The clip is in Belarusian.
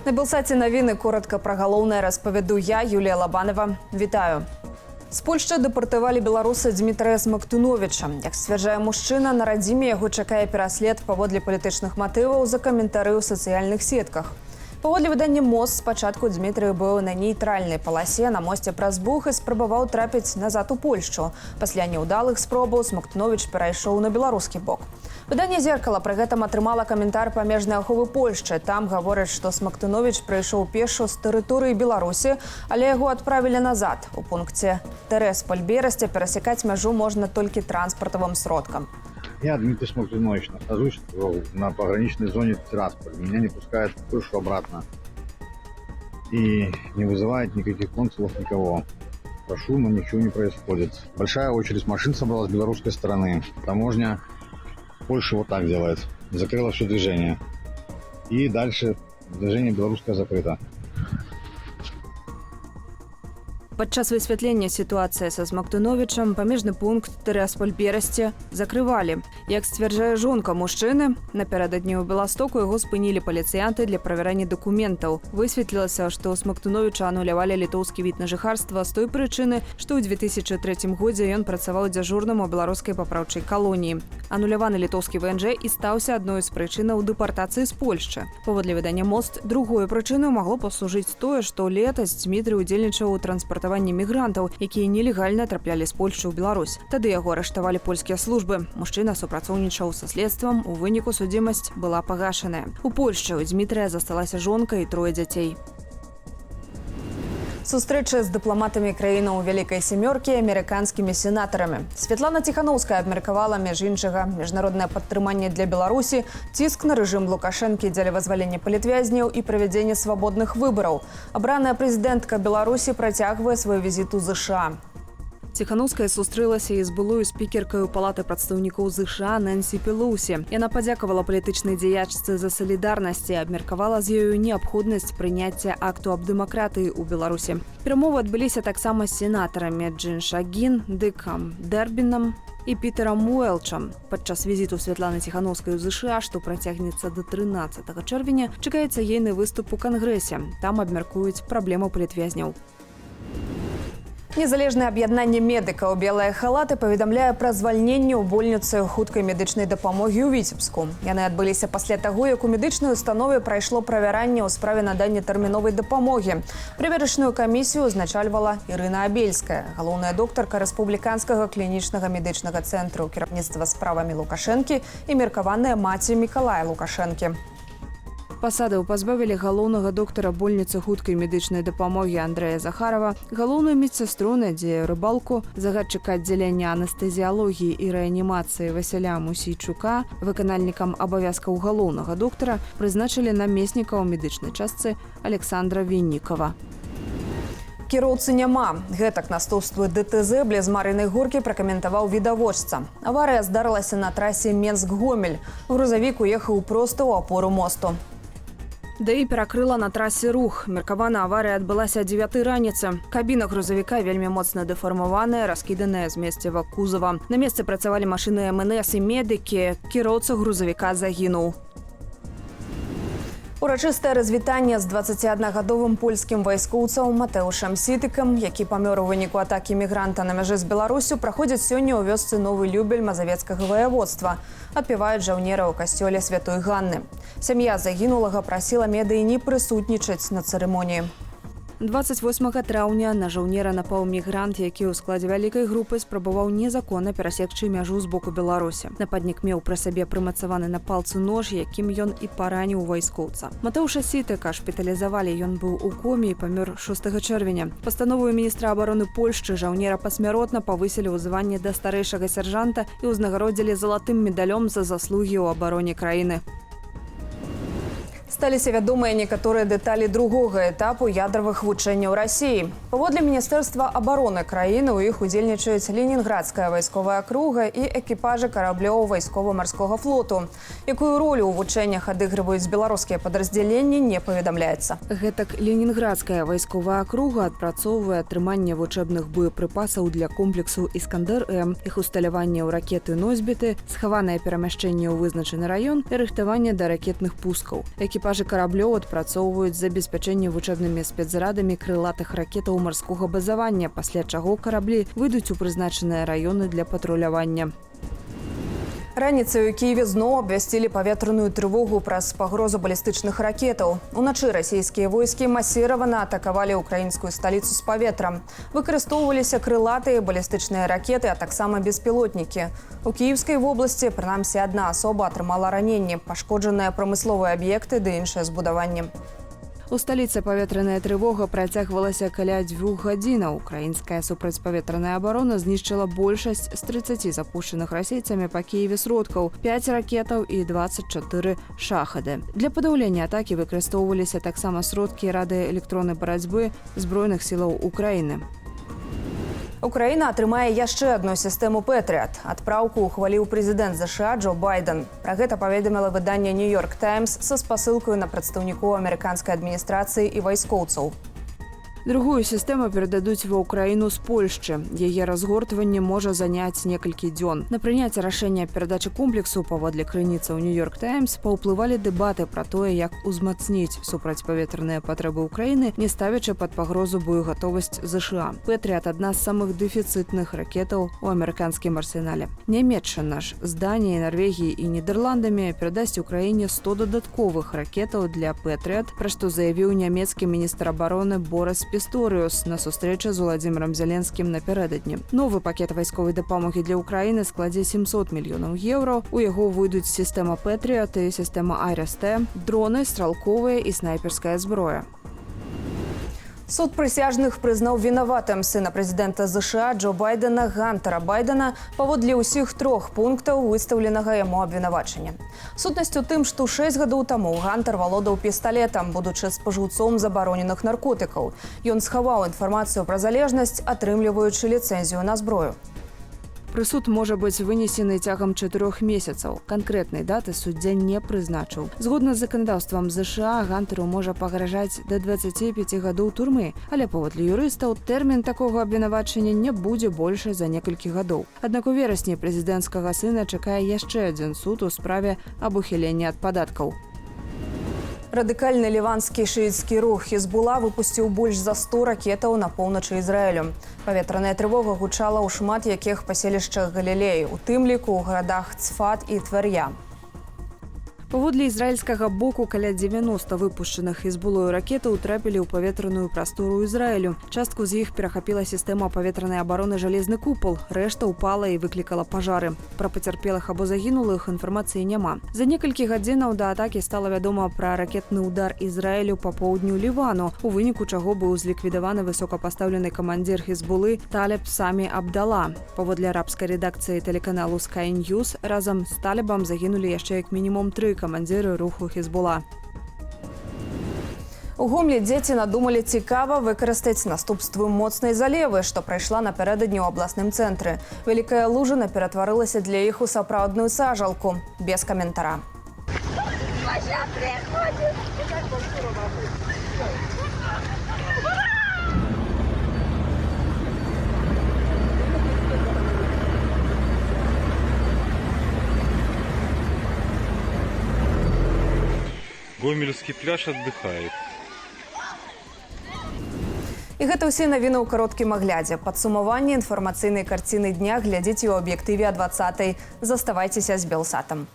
На Белсаті новини коротко про головне розповіду я, Юлія Лобанова. Вітаю. З Польщі депортували білоруса Дмитрия Смоктуновича. Як стверджує мужчина, на радзіме його чекає пераслед паводле палітычных матываў за каментары ў сацыяльных сетках. Паводле выдання «Мост» спачатку Дмитрий быў на нейтральнай паласе на мосце праз Буг і спрабаваў трапіць назад у Польшчу. Пасля няўдалых спробаў Смоктунович перайшоў на беларускі бок. Выданне «Зеркало» пры гэтым атрымала каментар памежнай аховы Польшчы. Там гавораць, што Смоктунович прыйшоў пешшу з тэрыторыі Беларусі, але яго адправілі назад. У пункце Тересполь-Бересте перасекаць мяжу можна толькі транспартовым сродкам. Я, Дмитрий Смоктунович, нахожусь на пограничной зоне Тирасполь. Меня не пускают в Польшу обратно. И не вызывает никаких консулов, никого. Прошу, но ничего не происходит. Большая очередь машин собралась с белорусской стороны. Таможня Польши вот так делает. Закрыла все движение. И дальше движение белорусское закрыто. Падчас высвятлення сітуацыі са Смоктуновичам памежны пункт Тересполь-Бересте закрывалі. Як сцвярджае жонка мужчыны, напярэдадні ў Беластоку яго спынілі паліцыянты для правярання дакументаў. Высветлілася, што ў Смоктуновича анулявалі літоўскі від на жыхарства з той прычыны, што ў 2003 годзе ён працаваў дзяжурным у беларускай папраўчай калоніі. Ануляваны літоўскі ВНЖ і стаўся адной з прычынаў дэпартацыі з Польшчы. Паводле выдання «Мост», другой прычынай магло паслужыць тое, што летась Дмітрый удзельнічаў у транспартаванні мігрантаў, якія нелегальна траплялі з Польшчы ў Беларусь. Тады яго арыштавалі польскія службы. Мужчына супрацоўнічаў са следствам, у выніку судзімасць была пагашаная. У Польшчы ў Дмітрыя засталася жонка і трое дзяцей. Сустрэча з дыпламатамі краінаў Вялікай сямёркі і амерыканскімі сенатарамі. Святлана Ціханаўская абмеркавала, між іншага, міжнароднае падтрыманне для Беларусі, ціск на рэжым Лукашэнкі дзеля вызвалення палітвязняў і правядзення свабодных выбараў. Абраная прэзідэнтка Беларусі працягвае свой візіт у ЗША. Ціханаўская сустрэлася і з былою спікеркаю Палаты прадстаўнікоў ЗША Нэнсі Пелоусі. Яна падзякавала палітычнай дзеячцы за салідарнасць і абмеркавала з ёю неабходнасць прыняцця акту аб дэмакратыі ў Беларусі. Перамовы адбыліся таксама з сенатарамі Джин Шагін, Дыкам Дэрбінам і Пітерам Уэлчам. Падчас візіту Святланы Ціханаўскай у ЗША, што працягнецца да 13 чэрвеня, чакаецца ейны выступ у Кангрэсе. Там абмяркуюць праблему палітвязняў. Незалежнае аб'яднанне медыкаў «Белыя халаты» паведамляе пра звальненне ў больніцы хуткай медычнай дапамогі ў Віцебску. Яны адбыліся пасля таго, як у медычнай установе прайшло правяранне ў справе надання тэрміновай дапамогі. Праверачную камісію узначальвала Ірына Абельская, галоўная доктарка Рэспубліканскага клінічнага медычнага цэнтру кіраўніцтва справамі Лукашэнкі і меркаваная маці Мікалая Лукашэнкі. Пасадаў пазбавілі галоўнага доктара больніцы хуткай медычнай дапамогі Андрэя Захарова, галоўную медсястру Надзею Рыбалку, загадчыка аддзялення анестэзіялогіі і рэанімацыі Васіля Мусійчука, выканальнікам абавязкаў галоўнага доктара прызначылі намесніка ў медычнай частцы Александра Віннікава. Кіроўцы няма. Гэтак наступствы ДТЗ бліз Марыйнай горкі пракаментаваў відавочца. Аварыя здарылася на трасе Менск-Гомель. Грузавік уехаў проста ў апору мосту. ДАІ перакрыла на трасе рух. Меркавана аварыя адбылася о 9 раніцы. Кабіна грузавіка вельмі моцна дэфармаваная, раскіданая з месціва кузава. На месцы працавалі машыны МНС і медыкі. Кіроўца грузавіка загінуў. Урачыстае развітанне з 21-гадовым польскім вайскоўцам Матэушам Сітыкам, які памёр у выніку атакі мігранта на мяжы з Беларусю, праходзіць сёння ў вёсцы Новы Любель Мазавецкага ваяводства. Адпяваюць жаўнера ў касцёле Святой Ганны. Сям'я загінулага прасіла медыі не прысутнічаць на цырымоніі. 28 траўня на жаўнера напаў мігрант, які ў складзе вялікай групы спрабаваў незаконна перасекчы мяжу з боку Беларусі. Нападнік меў пры сабе прымацаваны на палцы нож, якім ён і параніў вайскоўца. Матэуша Сітыка шпіталізавалі, ён быў у коме і памёр 6 чэрвеня. Пастановою міністра абароны Польшчы жаўнера пасмяротна павысілі ў званне да старэйшага сяржанта і ўзнагародзілі залатым медалём за заслугі ў абароне краіны. Сталіся вядомыя некаторыя дэталі другога этапу ядравых вучэнняў Расіі. Паводле Міністэрства абароны краіны ў іх удзельнічаюць Ленінградская вайсковая акруга і экіпажы караблёў вайскова-марскога флоту. Якую ролю ў вучэннях адыгрываюць беларускія падраздзяленні, не паведамляецца. Гэтак Ленінградская вайсковая акруга адпрацоўвае атрыманне вучэбных боепрыпасаў для комплексу «Іскандэр-М», іх усталяванне ў ракеты «Носьбіты», схаванае перамяшчэнне ў вызначаны раён і рыхтаванне да ракетных пускаў. экіпажы караблёў адпрацоўваюць забеспячэнне вучэбнымі спецзарадамі крылатых ракетаў марскога базавання, пасля чаго караблі выйдуць у прызначаныя раёны для патрулявання. Раніцай у Киеве зноў абвясцілі паветраную трывогу праз пагрозу балістычных ракетаў. Уначы расійскія войскі масіравана атакавалі украінскую сталіцу з паветра. Выкарыстоўваліся крылатыя балістычныя ракеты, а таксама беспілотнікі. У Кіевскай вобласці, прынамсі, адна асоба атрымала раненні, пашкоджаныя прамысловыя аб'екты ды іншыя збудаванні. У сталіцы паветраная трывога працягвалася каля 2 гадзінаў. Украінская супрацьпаветраная абарона знішчыла большасць з 30 запушчаных расейцамі па Кіеве сродкаў, 5 ракетаў і 24 шахады. Для падаўлення атакі выкарыстоўваліся таксама сродкі радыёэлектроннай барацьбы збройных сілаў Украіны. Украіна атрымае яшчэ адну сістэму «Пэтрыат». Адпраўку ухваліў прэзідэнт ЗША Джо Байден. Пра гэта паведаміла выданне «Нью-Йорк Таймс» са спасылкаю на прадстаўнікоў амерыканскай адміністрацыі і вайскоўцаў. Другую сістэму перададуць ва ўкраіну з Польшчы. Яе разгортванне можа заняць некалькі дзён. На прыняцце рашэння перадачы комплексу паводле крыніцаў «Нью-Йорк Таймс» паўплывалі дэбаты пра тое, як узмацніць супрацьпаветраныя патрэбы ўкраіны, не ставячы пад пагрозу боегатовасць ЗША. «Пэтрыат» – адна з самых дэфіцытных ракетаў у амерыканскім арсенале. Нямецчына ж з Даніяй, Нарвегіяй і Нідерландамі перадасць Украіне 100 дадатковых ракетаў для «Пэтрыат», пра што заявіў нямецкі міністр абароны Борис Пісторыус на сустрэчы з Уладзімірам Зеленскім напярэдадні. Новы пакет вайсковай дапамогі для Украіны складзе 700 мільёнаў еўро. У яго выйдуць сістэма «Пэтрыат» і сістэма «Айрас-Т», дроны, стралковая і снайперская зброя. Суд прысяжных прызнаў вінаватым сына прэзідэнта ЗША Джо Байдена Гантера Байдена паводле ўсіх 3 пунктаў выстаўленага яму абвінавачання. Сутнасць у тым, што 6 гадоў таму Гантер валодаў пісталетам, будучы спажыўцом забароненых наркотыкаў. Ён схаваў інфармацыю пра залежнасць, атрымліваючы ліцэнзію на зброю. Прысуд можа быць вынесены цягам 4 месяцаў. Канкрэтнай даты суддзя не прызначыў. Згодна з заканадаўствам ЗША, Гантеру можа пагражаць да 25 гадоў турмы, але паводле юрыстаў тэрмін такога абвінавачання не будзе больше за некалькі гадоў. Аднак у верасні прэзідэнцкага сына чакае яшчэ адзін суд у справе аб ухіленні ад падаткаў. Радыкальны ліванскі шыіцкі рух Хізбула выпусціў больш за 100 ракетаў на поўначы Ізраілю. Паветраная трывога гучала ў шмат якіх паселішчах Галілеі, у тым ліку ў гарадах Цфат і Твер'я. Паводле ізраільскага боку, каля 90 выпушчаных Хізбулою ракетаў трапілі ў паветраную прастору Ізраілю. Частку з іх перахапіла сістэма паветранай абароны «Жалезны купал». Рэшта ўпала і выклікала пажары. Пра пацярпелых або загінулых інфармацыі няма. За некалькі гадзінаў да атакі стала вядома пра ракетны ўдар Ізраілю па поўдню Лівану, у выніку чаго быў зліквідаваны высокапастаўлены камандзір Хізбулы Талеб Самі Абдала. Паводле арабскай рэдакцыі тэлеканалу Sky News, разам з Талебам загінулі яшчэ як мінімум 3 камандзіры руху Хізбула. У Гомлі дзеці надумалі цікава выкарыстаць наступствы моцнай залевы, што прайшла напярэдадні ў абласным цэнтры. Вялікая лужына ператварылася для іх у сапраўдную сажалку. Без каментара. Гомельский пляж отдыхает. І гэта ўсе навіны ў кароткім аглядзе. Падсумаванне інфармацыйнай карціны дня глядзіце ў аб'ектыве о 20:00. Заставайцеся з Белсатам.